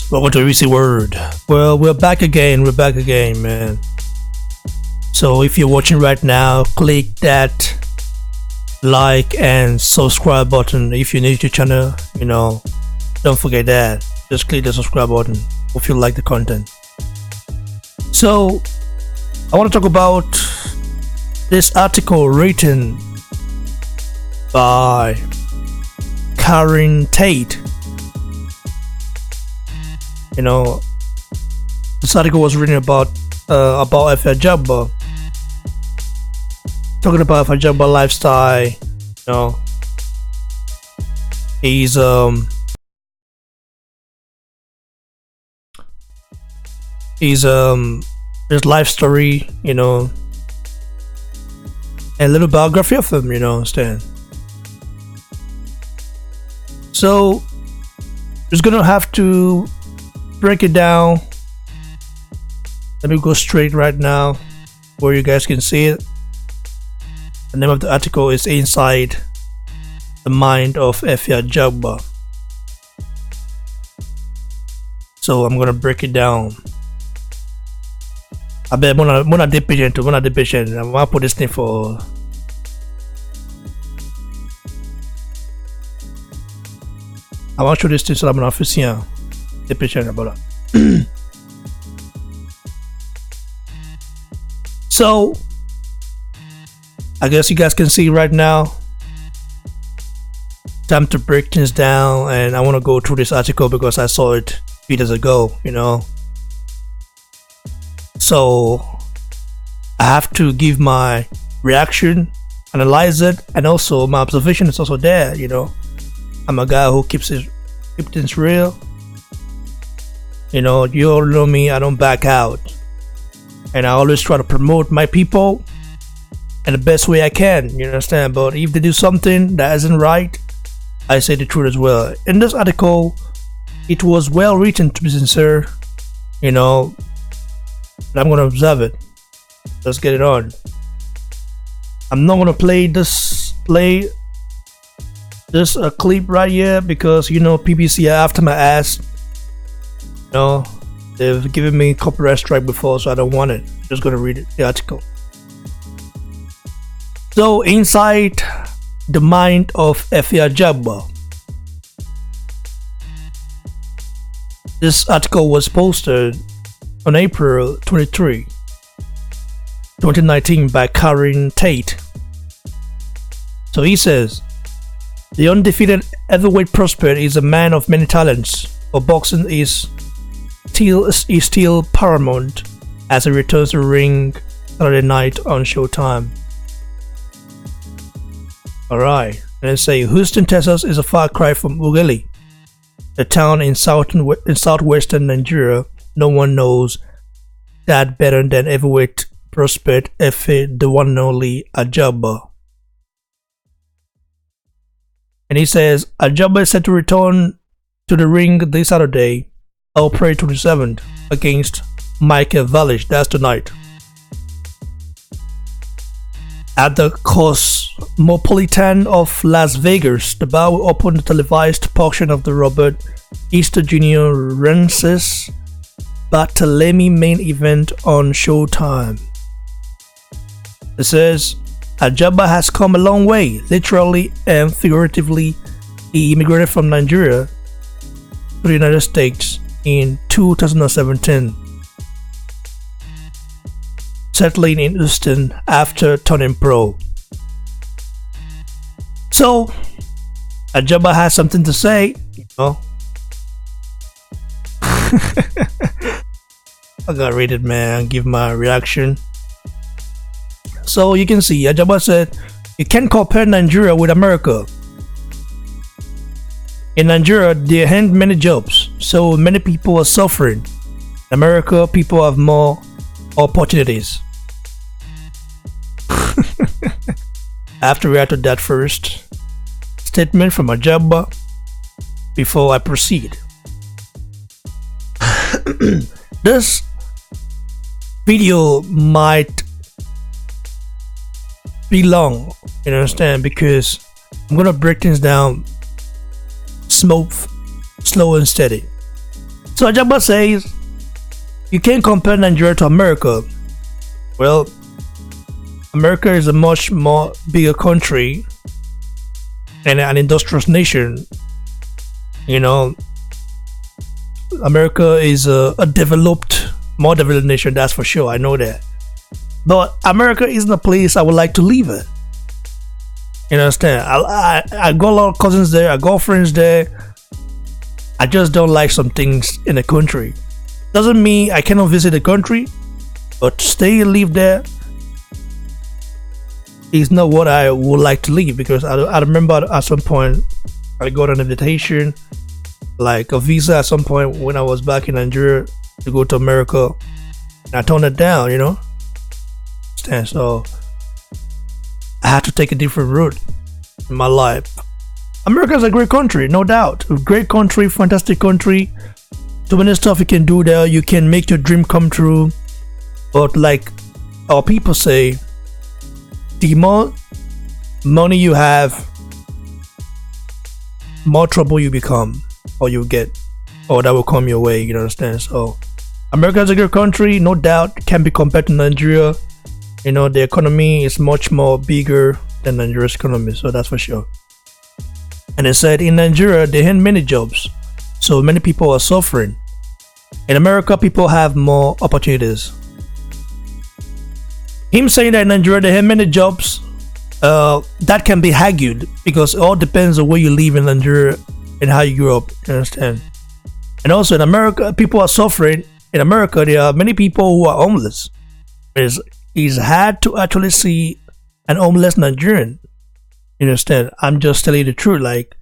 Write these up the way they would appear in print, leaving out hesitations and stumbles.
Welcome to Recent Word. Well, we're back again. Man. So if you're watching right now, click that like and subscribe button. If you're new to the channel, don't forget that. Just click the subscribe button if you like the content. So I want to talk about this article written by Karen Tate. This article was written about Efe Ajagba, talking about Efe Ajagba lifestyle. He's his life story, and a little biography of him, understand. So just gonna have to break it down. Let me go straight right now where you guys can see it. The name of the article is Inside the Mind of Efe Ajagba. So I'm gonna break it down. I bet I'm gonna be patient. I'm gonna put this thing for I want to show this thing so I'm not official. Be patient about that. So I guess you guys can see right now. Time to break things down, and I want to go through this article because I saw it 3 days ago, So I have to give my reaction, analyze it, and also my observation is also there, I'm a guy who keeps things real. You all know me, I don't back out. And I always try to promote my people in the best way I can, you understand? But if they do something that isn't right, I say the truth as well. In this article, it was well written, to be sincere, but I'm gonna observe it. Let's get it on. I'm not gonna play this clip right here because PBC are after my ass. They've given me copyright strike before, so I don't want it. I'm just gonna read the article. So, Inside the Mind of Efe Ajagba. This article was posted on April 23, 2019 by Karen Tate. So he says, the undefeated heavyweight prospect is a man of many talents, but boxing is still paramount as he returns to the ring Saturday night on Showtime. Alright, and then say Houston, Texas is a far cry from Ughelli, a town in southwestern Nigeria. No one knows that better than heavyweight prospect Efe the one and only Ajagba. And he says Ajagba is set to return to the ring this Saturday, April 27th, against Michael Valish. That's tonight. At the Cosmopolitan of Las Vegas, the bar will open the televised portion of the Robert Easter Jr. Renses Barthélemy main event on Showtime. It says Ajagba has come a long way, literally and figuratively. He immigrated from Nigeria to the United States in 2017, settling in Houston after turning pro. So Ajagba has something to say, I gotta read it, man, give my reaction. So you can see Ajagba said, you can't compare Nigeria with America. In Nigeria, there aren't many jobs, so many people are suffering. In America, people have more opportunities. I have to react to that first statement from Ajagba before I proceed. This video might be long, you understand, because I'm gonna break things down smooth, slow and steady. So Ajagba says you can't compare Nigeria to America. Well, America is a much more bigger country and an industrious nation. You know, America is a developed, more developed nation, that's for sure. I know that. But America isn't a place I would like to live in. You understand? I got a lot of cousins there, I got friends there. I just don't like some things in the country. Doesn't mean I cannot visit the country, but stay and live there is not what I would like to live, because I remember at some point I got an invitation, like a visa at some point when I was back in Nigeria to go to America, and I turned it down, you know. And so I had to take a different route in my life. America is a great country, no doubt. A great country, fantastic country. Too many stuff you can do there. You can make your dream come true. But like our people say, the more money you have, more trouble you become, or you get, or that will come your way. You understand? So America is a great country, no doubt. Can be compared to Nigeria. You know, the economy is much more bigger than Nigeria's economy, so that's for sure. And they said in Nigeria they had many jobs, so many people are suffering. In America, people have more opportunities. Him saying that in Nigeria they have many jobs, that can be argued, because it all depends on where you live in Nigeria and how you grew up. You understand? And also in America, people are suffering. In America, there are many people who are homeless. It's hard to actually see an homeless Nigerian. You understand? I'm just telling you the truth. Like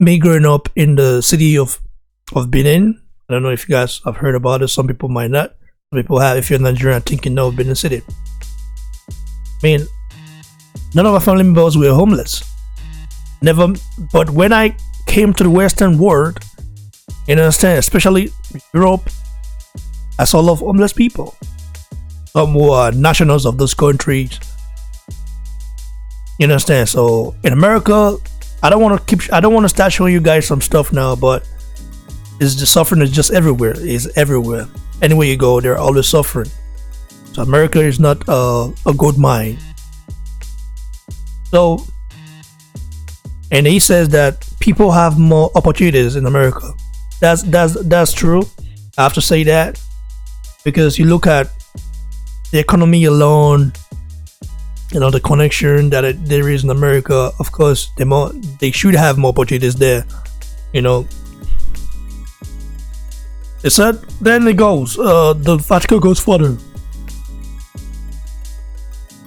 me growing up in the city of Benin. I don't know if you guys have heard about it. Some people might not. Some people have. If you're Nigerian, I think you know Benin City. I mean, none of our family members were homeless. Never. But when I came to the Western world, you understand, especially Europe, I saw a lot of homeless people. Some who are nationals of those countries. You understand? So in America, I don't want to start showing you guys some stuff now, but the suffering is just everywhere. It's everywhere. Anywhere you go, they're always suffering. So America is not a gold mine. So, and he says that people have more opportunities in America. That's true. I have to say that, because you look at the economy alone, you know, the connection that there is in America. Of course, they should have more opportunities there. You know, it said. Then it goes. The article goes further.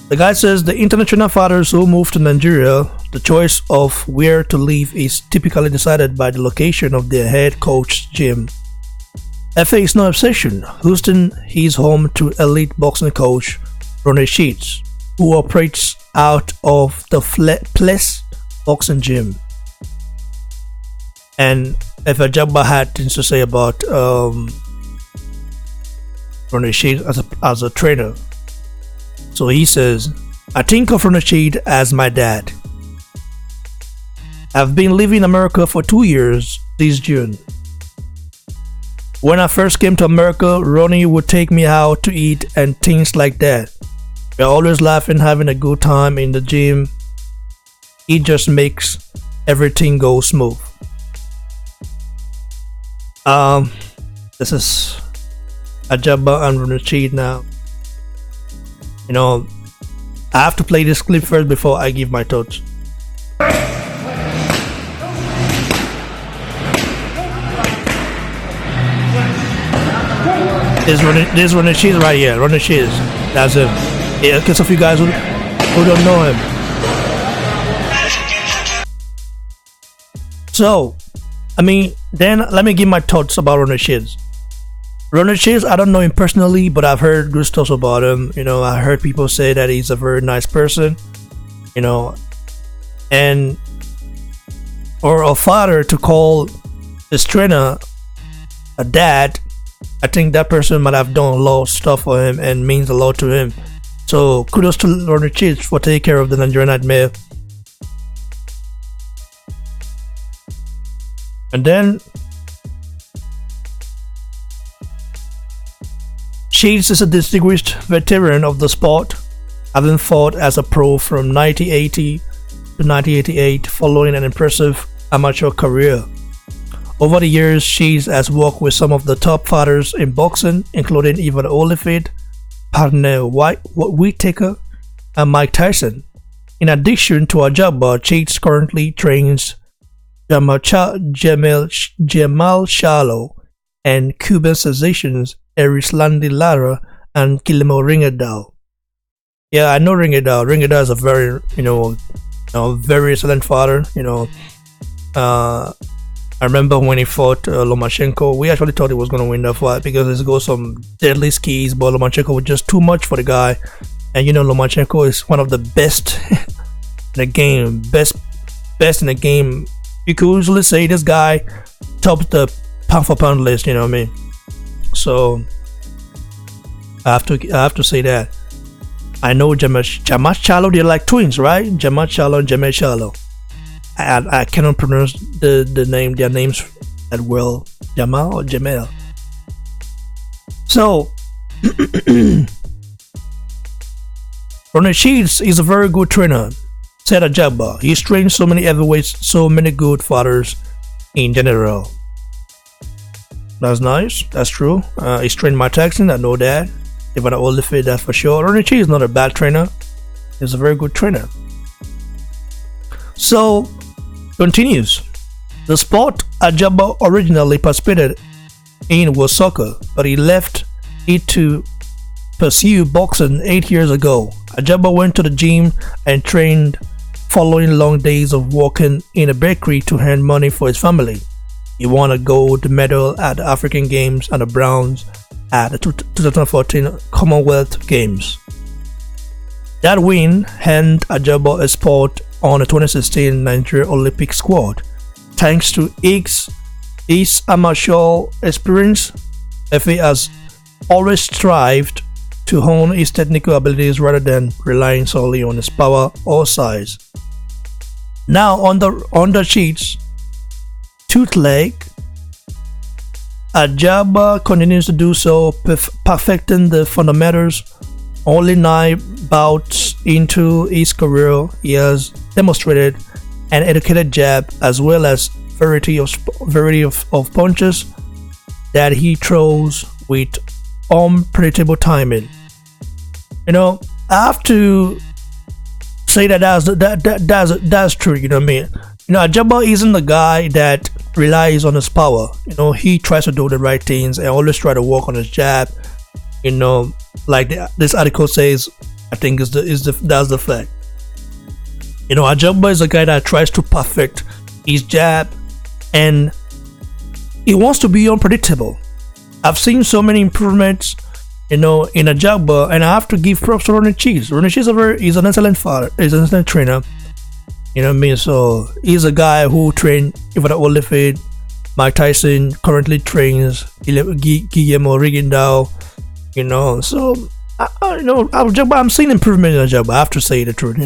The guy says the international fathers who move to Nigeria, the choice of where to live is typically decided by the location of their head coach gym. Efe is no obsession. Houston is home to elite boxing coach Ronnie Sheets, who operates out of the Place Boxing Gym. And Efe Ajagba had things to say about Ronnie Sheets as a trainer. So he says, I think of Ronnie Sheets as my dad. I've been living in America for 2 years this June. When I first came to America, Ronnie would take me out to eat and things like that. We're always laughing, having a good time in the gym. He just makes everything go smooth. This is Ajagba and Ronnie Sheets now. You know, I have to play this clip first before I give my thoughts. This Ronnie Sheets right here. Ronnie Sheets. That's him. Yeah, in case of you guys who don't know him. So, I mean, then let me give my thoughts about Ronnie Sheets. Ronnie Sheets, I don't know him personally, but I've heard good stuff about him. You know, I heard people say that he's a very nice person. You know, and or a father to call his trainer a dad. I think that person might have done a lot of stuff for him and means a lot to him. So kudos to Ronnie Sheets for taking care of the Nigerian Nightmare. And then Shades is a distinguished veteran of the sport, having fought as a pro from 1980 to 1988, following an impressive amateur career. Over the years, Shades has worked with some of the top fighters in boxing, including Evan Holyfield, partner Whittaker, and Mike Tyson. In addition to Ajagba, Shades currently trains Jamal Charlo and Cuban sensation Erislandy Lara and Guillermo Ringadao. Yeah, I know Ringadao. Ringadao is a very, very excellent fighter. I remember when he fought Lomachenko, we actually thought he was going to win that fight because he's got some deadly skis, but Lomachenko was just too much for the guy. And Lomachenko is one of the best in the game, best in the game. You could usually say this guy tops the pound for pound list, you know what I mean? So I have to say that. I know Jamal Charlo, they're like twins, right? Jamal Charlo and Jamal Charlo. I cannot pronounce their names that well. Jamal or Jamal. So Ronnie Shields is a very good trainer, said Ajagba. He's trained so many heavyweights, so many good fighters in general. That's nice. That's true. He's trained Mike Tyson. I know that. Evan Holyfield, that for sure. Ronnie Shields is not a bad trainer. He's a very good trainer. So continues. The sport Ajagba originally participated in was soccer, but he left it to pursue boxing 8 years ago. Ajagba went to the gym and trained following long days of working in a bakery to earn money for his family. He won a gold medal at the African Games and a bronze at the 2014 Commonwealth Games. That win earned Ajagba a spot on the 2016 Nigeria Olympic squad. Thanks to his amateur experience, Efe has always strived to hone his technical abilities rather than relying solely on his power or size. Now on the sheets, tooth leg, Ajagba continues to do so, perfecting the fundamentals. Only 9 bouts into his career, he has demonstrated an educated jab as well as variety of punches that he throws with unpredictable timing. I have to say that's true. You know what I mean? Ajagba isn't the guy that relies on his power. He tries to do the right things and always try to work on his jab. Like this article says, I think that's the fact. Ajagba is a guy that tries to perfect his jab, and he wants to be unpredictable. I've seen so many improvements, in Ajagba, and I have to give props to Ronnie Shields. Ronnie Shields is an excellent fighter. He's an excellent trainer. You know what I mean? So he's a guy who trained Evan Holyfield, Mike Tyson, currently trains Guillermo Ringadao. So I'm seeing improvement in Ajagba. I have to say the truth.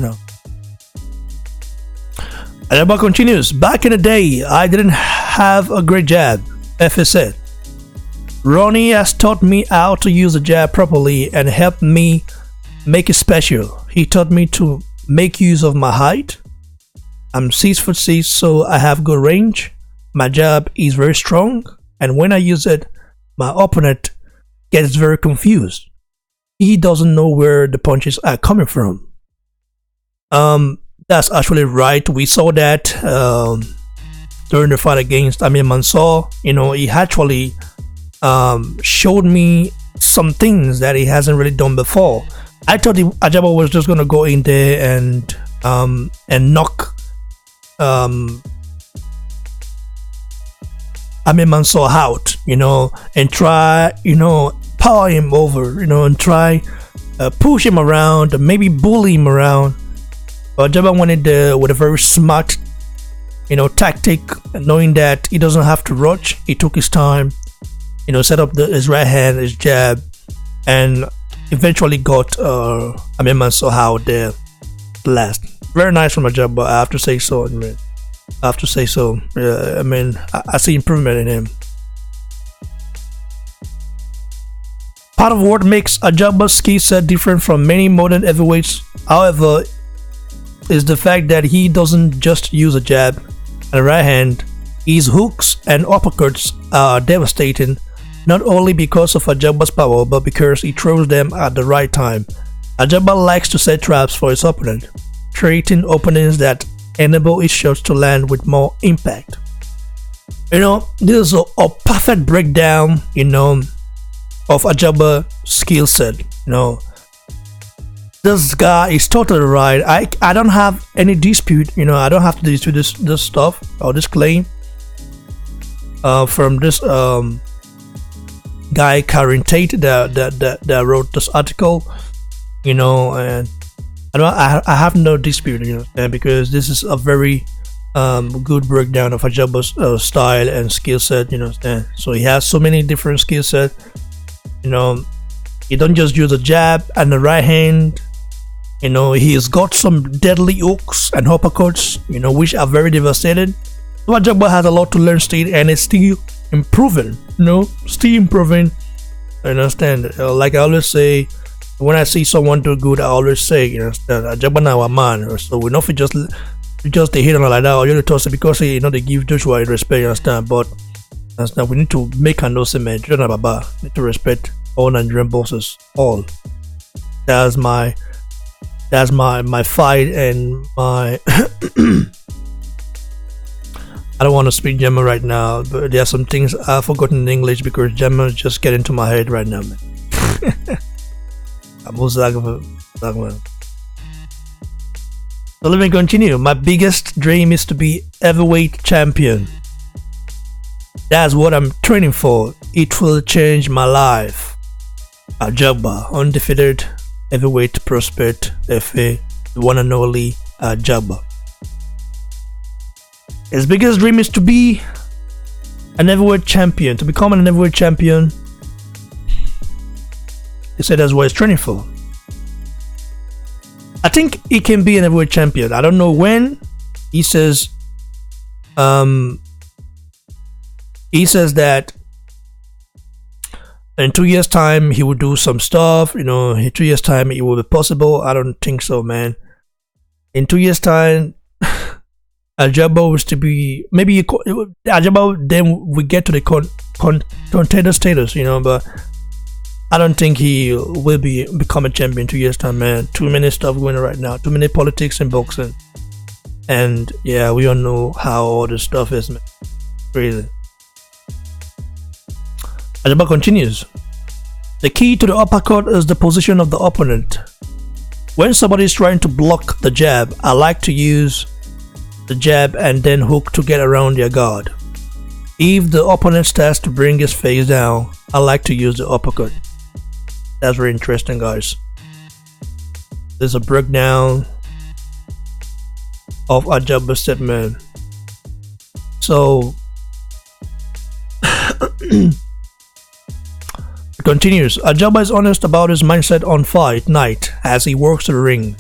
Ajagba continues. Back in the day, I didn't have a great jab, Efe said. Ronnie has taught me how to use the jab properly and helped me make it special. He taught me to make use of my height. I'm 6'6", so I have good range. My jab is very strong, and when I use it, my opponent gets very confused. He doesn't know where the punches are coming from. That's actually right. We saw that during the fight against Amir Mansour. He actually showed me some things that he hasn't really done before. I thought Ajagba was just gonna go in there and knock Amir Mansour out, and try, power him over, and try push him around, maybe bully him around. But Ajagba went in there with a very smart, tactic, knowing that he doesn't have to rush. He took his time, set up his right hand, his jab, and eventually got Amir Mansour out there last. Very nice from Ajagba, I have to say so. I see improvement in him. Part of what makes Ajagba's skill set different from many modern heavyweights, however, is the fact that he doesn't just use a jab and a right hand. His hooks and uppercuts are devastating, not only because of Ajagba's power, but because he throws them at the right time. Ajagba likes to set traps for his opponent, creating openings that enable his shots to land with more impact. This is a perfect breakdown, of Ajagba's skill set. This guy is totally right. I don't have any dispute. I don't have to dispute this stuff or this claim from this guy Karen Tate that wrote this article. And I have no dispute. Because this is a very good breakdown of Ajagba's style and skill set. So he has so many different skill sets. He don't just use a jab and the right hand. He's got some deadly hooks and uppercuts, which are very devastating. So Ajagba has a lot to learn still, and it's still improving. Still improving. I understand. Like I always say, when I see someone do good, I always say, Ajagba now a man. So we not just they hit on like that, or you toss it because they give Joshua respect. You understand? But we need to make an announcement. Baba need to respect all Nigerian bosses. All. That's my fight and my. I don't want to speak German right now, but there are some things I've forgotten in English because German just get into my head right now, man. So let me continue. My biggest dream is to be heavyweight champion. That's what I'm training for. It will change my life. Ajagba, undefeated heavyweight prospect, Efe, the one and only Ajagba. His biggest dream is to be an heavyweight champion, to become an heavyweight champion. He said that's what he's training for. I think he can be an heavyweight champion. I don't know when. He says that in 2 years' time he will do some stuff. In 2 years' time it will be possible. I don't think so, man. In 2 years' time, Ajagba was to be Ajagba. Then we get to the contender status, but I don't think he will become a champion in 2 years' time, man. Too many stuff going on right now. Too many politics in boxing, and yeah, we all know how all this stuff is, man. Crazy. Ajagba continues. The key to the uppercut is the position of the opponent. When somebody is trying to block the jab, I like to use the jab and then hook to get around their guard. If the opponent starts to bring his face down, I like to use the uppercut. That's very interesting, guys. There's a breakdown of Ajagba's statement. So it continues. Ajagba is honest about his mindset on fight night as he works the ring.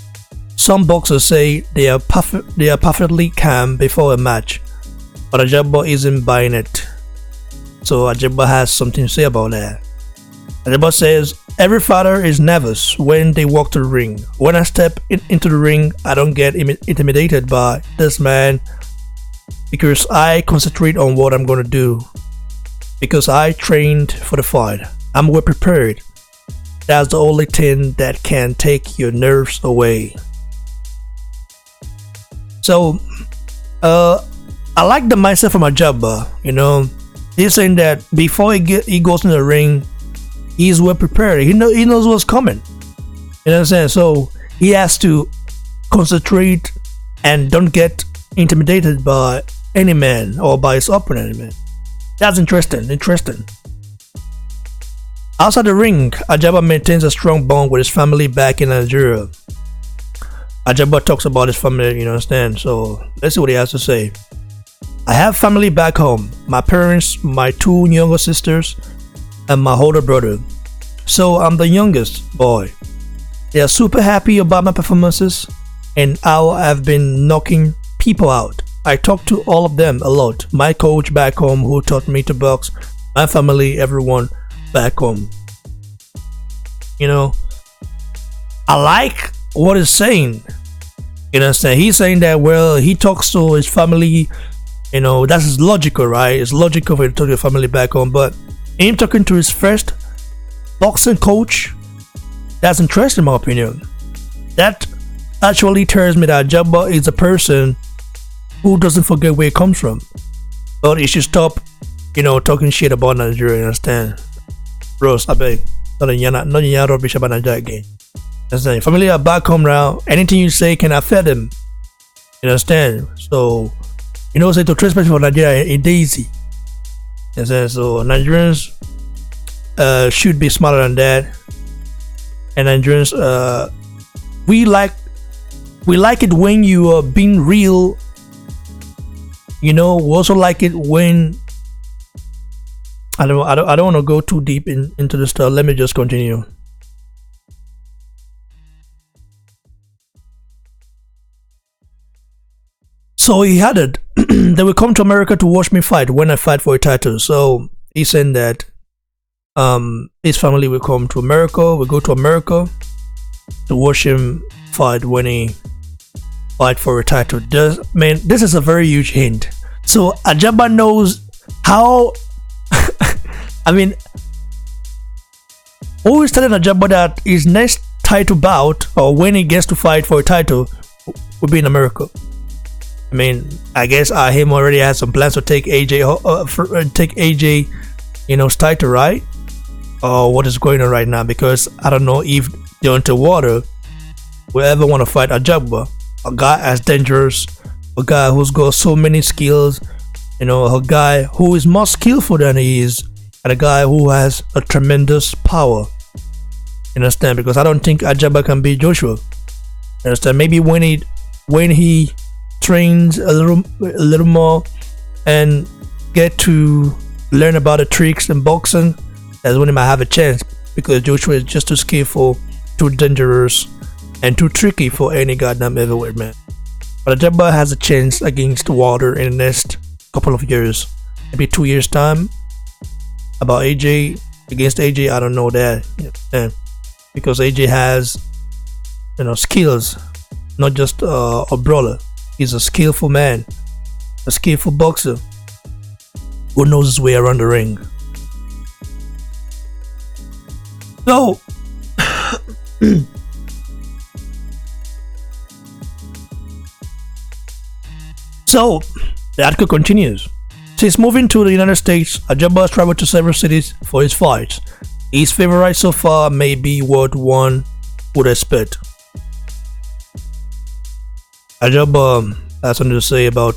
Some boxers say they are perfectly calm before a match, but Ajagba isn't buying it. So Ajagba has something to say about that. Ajagba says, every fighter is nervous when they walk to the ring. When I step into the ring, I don't get intimidated by this man because I concentrate on what I'm going to do. Because I trained for the fight. I'm well prepared. That's the only thing that can take your nerves away. So, I like the mindset from Ajagba. He's saying that before he goes in the ring, he's well prepared. He knows what's coming. You know what I'm saying? So he has to concentrate and don't get intimidated by any man or by his opponent, man. That's interesting. Outside the ring, Ajagba maintains a strong bond with his family back in Nigeria. Ajagba talks about his family, you understand? So let's see what he has to say. I have family back home. My parents, my 2 younger sisters, and my older brother. So I'm the youngest boy. They are super happy about my performances and how I've been knocking people out. I talk to all of them a lot. My coach back home who taught me to box, my family, everyone back home. You know, I like what he's saying. You understand? He's saying that, well, he talks to his family. You know, that's logical, right? It's logical for him to talk to your family back home. But him talking to his first boxing coach, that's interesting in my opinion. That actually tells me that Ajagba is a person who doesn't forget where he comes from. But he should stop, talking shit about Nigeria, you understand? Bros, I beg. Not rubbish about Nigeria again. Understand? Family are back home now. Anything you say can affect them. You understand? So, say to trace people from Nigeria it's easy. You understand? So Nigerians should be smarter than that. And Nigerians, we like it when you are being real. We also like it when I don't want to go too deep into the stuff. Let me just continue. So he added, they will come to America to watch me fight when I fight for a title. So he said that his family will come to America. We'll go to America to watch him fight when he fight for a title. This is a very huge hint. So Ajagba knows how. Always telling Ajagba that his next title bout, or when he gets to fight for a title, will be in America. I guess him already has some plans to take AJ's title, right? Or what is going on right now? Because I don't know if Deontay Wilder will ever want to fight Ajagba, a guy as dangerous, a guy who's got so many skills, a guy who is more skillful than he is, and a guy who has a tremendous power. You understand? Because I don't think Ajagba can beat Joshua. You understand? Maybe when he trains a little more and get to learn about the tricks in boxing, that's when he might have a chance, because Joshua is just too skillful, too dangerous, and too tricky for any goddamn heavyweight man. But Ajagba has a chance against Wilder in the next couple of years, maybe 2 years time. About AJ, against AJ, I don't know that, because AJ has skills, not just a brawler. He's a skillful man, a skillful boxer who knows his way around the ring. So, the article continues. Since moving to the United States, Ajagba has traveled to several cities for his fights. His favorite so far may be what one would expect. Ajagba has something to say about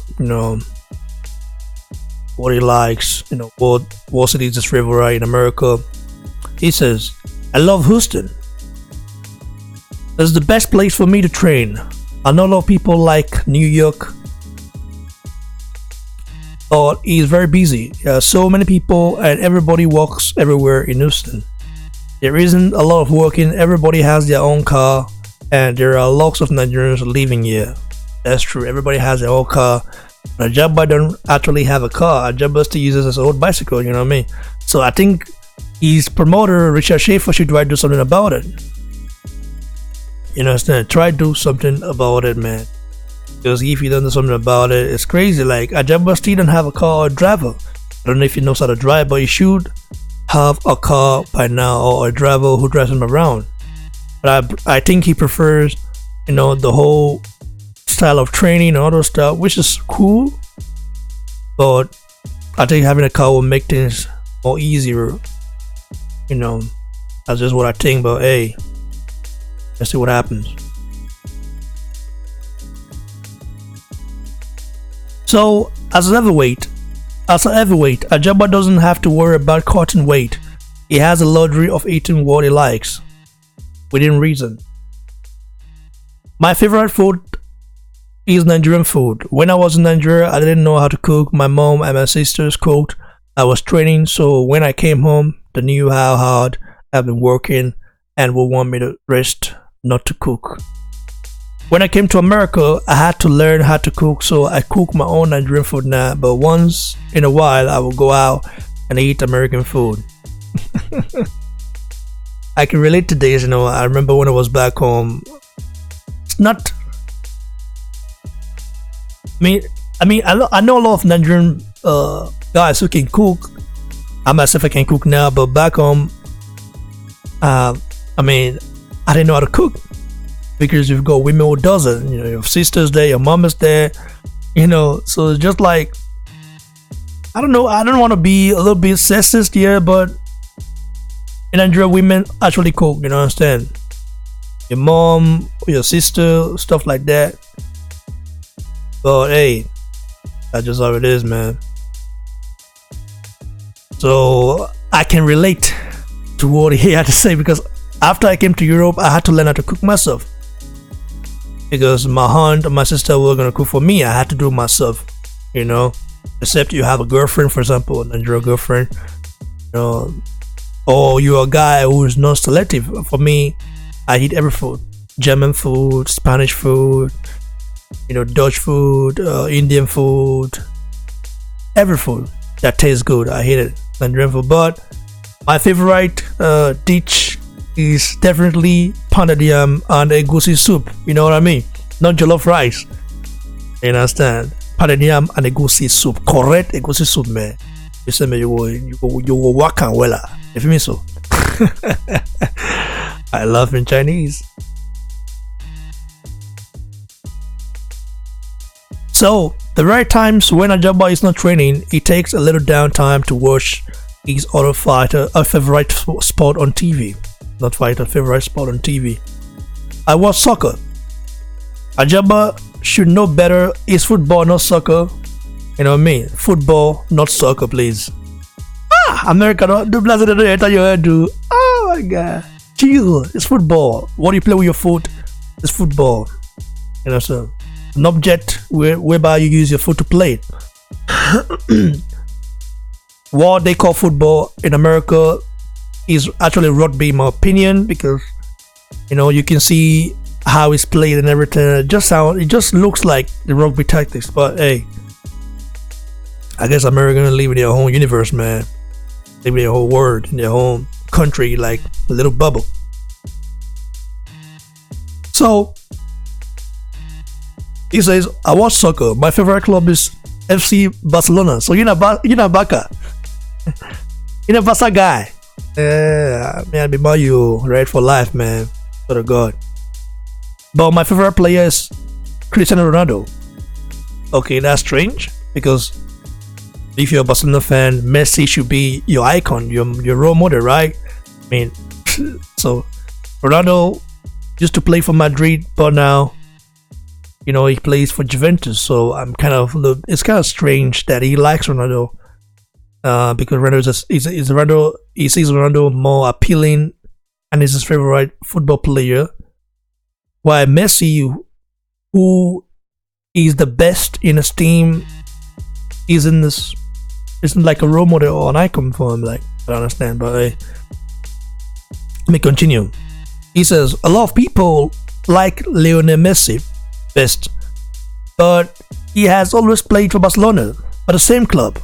what he likes, what cities his favorite in America. He says, I love Houston. It's the best place for me to train. I know a lot of people like New York, but he's very busy. So many people and everybody walks everywhere in Houston. There isn't a lot of working. Everybody has their own car, and there are lots of Nigerians living here. That's true. Everybody has their own car. But Ajagba don't actually have a car. Ajagba still uses his old bicycle. You know what I mean? So I think his promoter Richard Schaefer should try to do something about it. You understand? Try to do something about it, man. Because if you don't do something about it, it's crazy. Like Ajagba still don't have a car or a driver. I don't know if he knows how to drive, but he should have a car by now, or a driver who drives him around. But I think he prefers, the whole style of training and all those stuff, which is cool. But I think having a car will make things more easier. That's just what I think. But hey, let's see what happens. So, as a heavyweight, Ajagba doesn't have to worry about cutting weight. He has the luxury of eating what he likes, within reason. My favorite food is Nigerian food. When I was in Nigeria, I didn't know how to cook. My mom and my sisters cooked. I was training, so when I came home, they knew how hard I've been working and would want me to rest, not to cook. When I came to America, I had to learn how to cook, so I cook my own Nigerian food now. But once in a while, I will go out and eat American food. I can relate to this. I remember when I was back home. It's not. I know a lot of Nigerian guys who can cook. I myself I can cook now, but back home, I didn't know how to cook because you've got women who doesn't. Your sister's there, your mom is there. So it's just like I don't know. I don't want to be a little bit sexist here, but in Nigeria, women actually cook. Understand? Your mom, your sister, stuff like that. But hey, that's just how it is, man. So I can relate to what he had to say because after I came to Europe, I had to learn how to cook myself. Because my aunt and my sister were gonna cook for me, I had to do it myself. Except you have a girlfriend, for example, a Nigerian girlfriend, or you're a guy who is non-selective. For me, I eat every food: German food, Spanish food, Dutch food, Indian food, every food that tastes good. I hate it. Nigerian food, but my favorite dish is definitely pounded yam and egusi soup. You know what I mean? Not jollof rice. You understand? Pounded yam and egusi soup, correct egusi soup, man. You say me, you will work and well. If you mean so. I love in Chinese. So the right times when Ajagba is not training, he takes a little downtime to watch his other fighter, a favorite sport on TV. Not fighter, favorite sport on TV. I watch soccer. Ajagba should know better. It's football, not soccer. You know what I mean? Football, not soccer, please. America, don't do blast it enter your head, dude. Oh my god. Chill. It's football. What do you play with your foot? It's football. So an object whereby you use your foot to play it. What they call football in America is actually rugby, in my opinion, because you can see how it's played and everything. It just looks like the rugby tactics. But hey, I guess Americans live in their own universe, man. Live in their whole world, in their own country, like a little bubble. So he says, I watch soccer. My favorite club is FC Barcelona. So you're not Barca. You're a Barca guy. Yeah, man, be about you right for life, man. Swear to God. But my favorite player is Cristiano Ronaldo. Okay, that's strange because if you're a Barcelona fan, Messi should be your icon, your role model, right? So Ronaldo used to play for Madrid, but now he plays for Juventus. So it's kind of strange that he likes Ronaldo. Because Ronaldo he sees Ronaldo more appealing and is his favorite football player, while Messi, who is the best in his team, isn't like a role model or an icon for him. Like, I don't understand, but let me continue. He says a lot of people like Lionel Messi best, but he has always played for Barcelona, but the same club.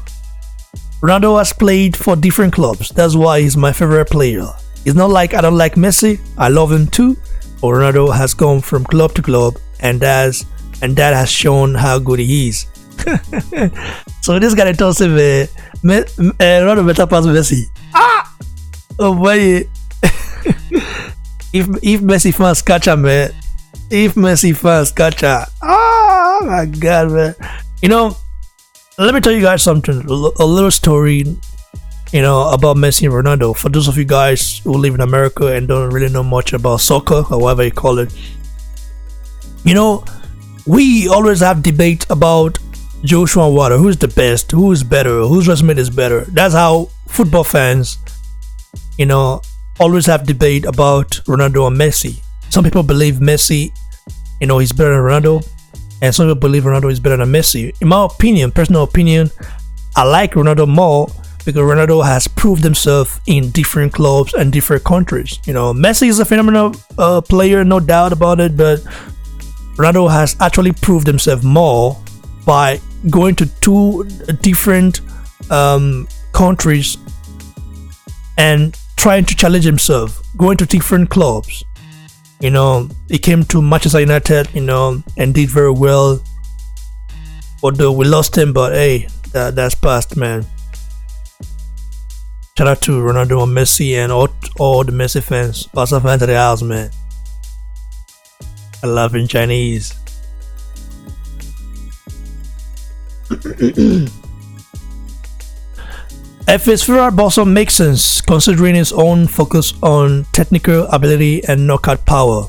Ronaldo has played for different clubs. That's why he's my favorite player. It's not like I don't like Messi. I love him too. But Ronaldo has gone from club to club, and that has shown how good he is. So this guy tells him, Ronaldo better pass Messi. Oh boy! if Messi fans catch him, man. If Messi fans catch him, oh my god, man. Let me tell you guys something, a little story, about Messi and Ronaldo. For those of you guys who live in America and don't really know much about soccer, or whatever you call it, we always have debate about Joshua and Water. Who's the best? Who is better? Whose resume is better? That's how football fans, always have debate about Ronaldo and Messi. Some people believe Messi, he's better than Ronaldo. And some people believe Ronaldo is better than Messi. In my opinion, personal opinion, I like Ronaldo more because Ronaldo has proved himself in different clubs and different countries. Messi is a phenomenal player, no doubt about it, but Ronaldo has actually proved himself more by going to two different countries and trying to challenge himself, going to different clubs. He came to Manchester United, and did very well. Although we lost him, but hey, that's past, man. Shout out to Ronaldo and Messi and all the Messi fans, Barca fans at the house, man. I love in Chinese. Efe's favorite boxer makes sense considering his own focus on technical ability and knockout power.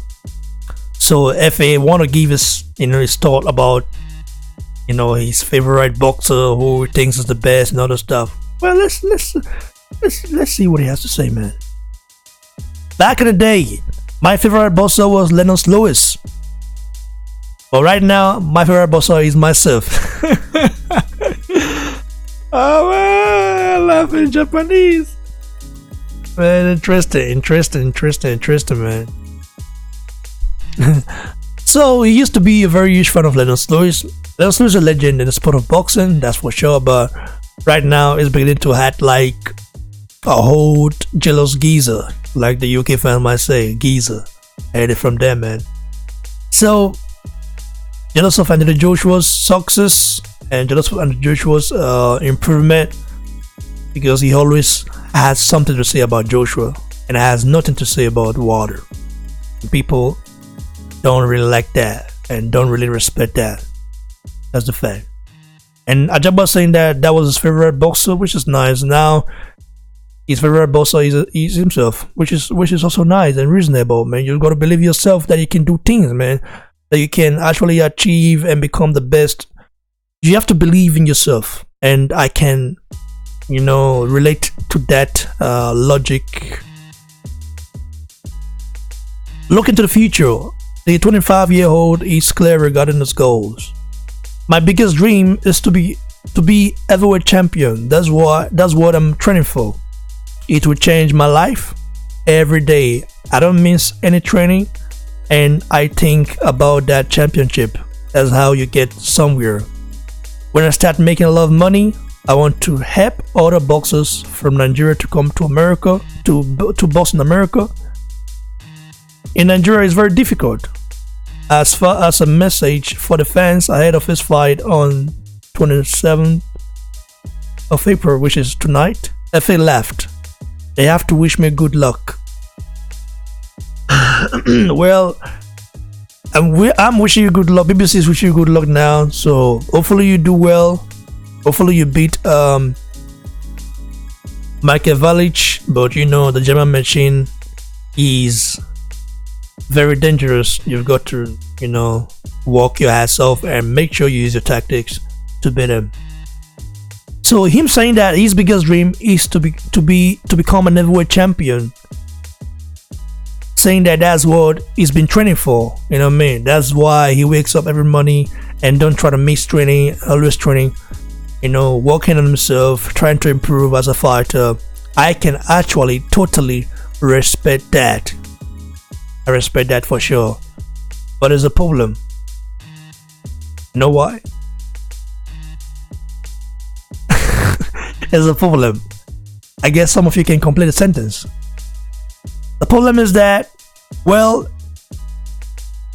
So Efe want to give his thought about his favorite boxer who he thinks is the best and other stuff. Well, let's see what he has to say, man. Back in the day, my favorite boxer was Lennox Lewis. But right now, my favorite boxer is myself. Oh man, I love in Japanese. Man, interesting, man. So he used to be a very huge fan of Lennox Lewis. Lennox Lewis is a legend in the sport of boxing, that's for sure. But right now, he's beginning to act like a whole jealous geezer, like the UK fan might say, geezer. I heard it from them, man. So jealous of Anthony Joshua's success and jealous of Anthony Joshua's improvement, because he always has something to say about Joshua and has nothing to say about Wilder. People don't really like that and don't really respect that. That's the fact. And Ajagba saying that was his favorite boxer, which is nice. Now his favorite boxer is himself, which is also nice and reasonable, man. You gotta believe yourself that you can do things, man, that you can actually achieve and become the best. You have to believe in yourself, and I can relate to that logic. Look into the future. The 25-year-old is clear regarding his goals. My biggest dream is to be heavyweight champion. That's what I'm training for. It will change my life every day. I don't miss any training, and I think about that championship. That's how you get somewhere. When I start making a lot of money, I want to help other boxers from Nigeria to come to America, to box in America. In Nigeria, it's very difficult. As far as a message for the fans ahead of his fight on 27th of April, which is tonight, Efe left. They have to wish me good luck. Well, I'm wishing you good luck. BBC is wishing you good luck now. So hopefully you do well. Hopefully you beat Michael Valic. But the German machine is very dangerous. You've got to walk your ass off and make sure you use your tactics to beat him. So him saying that his biggest dream is to become an heavyweight champion, saying that's what he's been training for. That's why he wakes up every morning and don't try to miss training, always training, working on himself, trying to improve as a fighter. I can actually totally respect that. I respect that for sure. But there's a problem. You know why? There's a problem. I guess some of you can complete the sentence. The problem is that, well,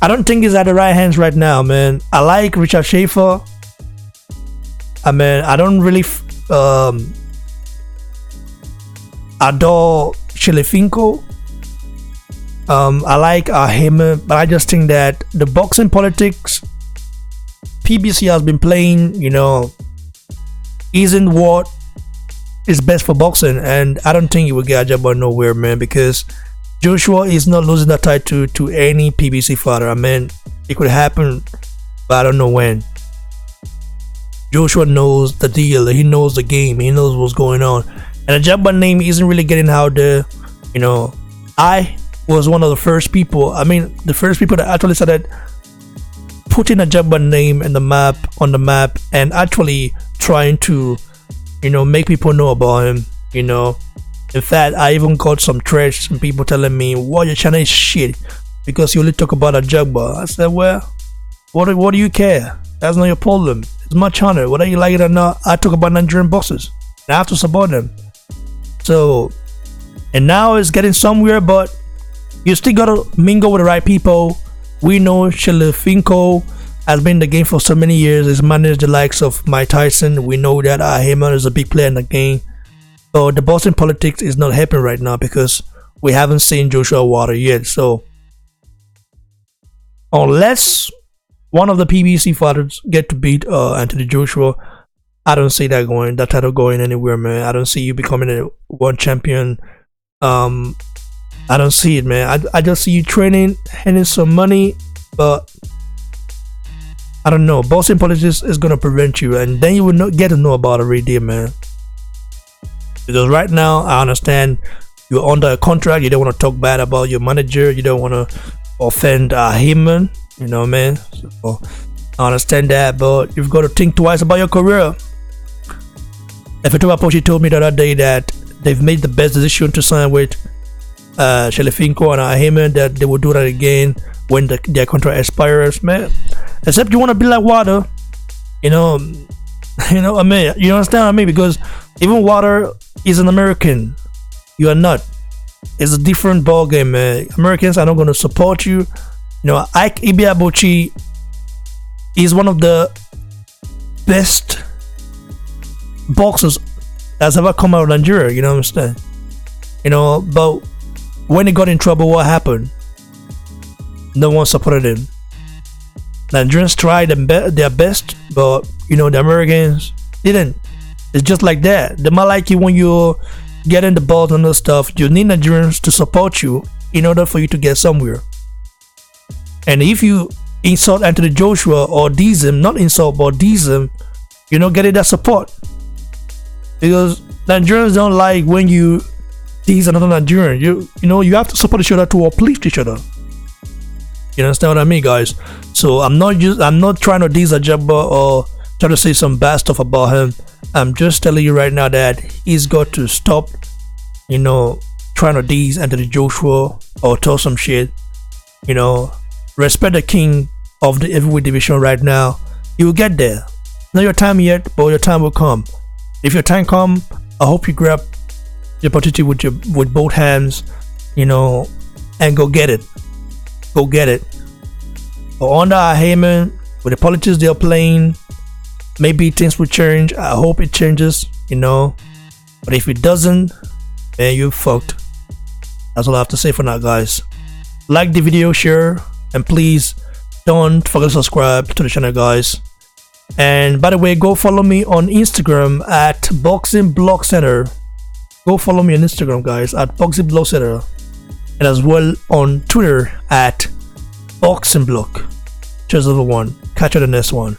I don't think he's at the right hands right now, man. I like Richard Schaefer. I don't really adore Shelefinko. I like Aheme, but I just think that the boxing politics PBC has been playing, isn't what is best for boxing, and I don't think he will get Ajagba nowhere, man, because Joshua is not losing that title to any PBC fighter. It could happen, but I don't know when. Joshua knows the deal. He knows the game. He knows what's going on. And Ajagba name isn't really getting out there. I was one of the first people. The first people that actually started putting Ajagba name on the map, and actually trying to, make people know about him. In fact, I even got some threats, some people telling me, "Well, your channel is shit because you only talk about Ajagba." I said, "Well, what do you care? That's not your problem. It's my channel. Whether you like it or not, I talk about Nigerian boxers, and I have to support them." So and now it's getting somewhere, but you still gotta mingle with the right people. We know Shelefinko has been in the game for so many years. He's managed the likes of Mike Tyson. We know that Heyman is a big player in the game. So the Boston politics is not happening right now because we haven't seen Joshua Wilder yet. So unless one of the PBC fighters get to beat Anthony Joshua, I don't see that title going anywhere, man. I don't see you becoming a world champion. I don't see it, man. I just see you training, handing some money, but I don't know. Boston politics is gonna prevent you, and then you will not get to know about it right there, man. Because right now, I understand you're under a contract. You don't want to talk bad about your manager. You don't want to offend him, you know, man. So I understand that, but you've got to think twice about your career. Efe Ajagba told me the other day that they've made the best decision to sign with Shelefinko and Heyman, that they will do that again when their contract expires, man. Except you want to be like Wilder, you know, I mean, you understand what I mean? Because even Wilder is an American, you are not. It's a different ball game, man. Americans are not going to support you. You know, Ike Ibiabuchi is one of the best boxers that's ever come out of Nigeria. You know what I'm saying? You know, but when he got in trouble, what happened? No one supported him. Nigerians tried their best, but you know, the Americans didn't. It's just like that. They might like you when you're getting the balls and other stuff. You need Nigerians to support you in order for you to get somewhere. And if you insult Anthony Joshua or diss him, not insult but diss him, you're not getting that support. Because Nigerians don't like when you diss another Nigerian. You know, you have to support each other to uplift each other. You understand what I mean, guys? So I'm not trying to diss Ajagba or try to say some bad stuff about him. I'm just telling you right now that he's got to stop, you know, trying to diss Anthony Joshua or talk some shit. You know, respect the king of the heavyweight division right now. You will get there. Not your time yet, but your time will come. If your time comes, I hope you grab the opportunity with both hands, you know, and go get it. Go get it. But under Heyman, with the politics they're playing, maybe things will change. I hope it changes, you know. But if it doesn't, man, you're fucked. That's all I have to say for now, guys. Like the video, share, and please don't forget to subscribe to the channel, guys. And by the way, go follow me on Instagram at Boxing Blog Center. Go follow me on Instagram, guys, at Boxing Blog Center. And as well on Twitter at Boxing Block. Cheers, everyone. Catch you on the next one.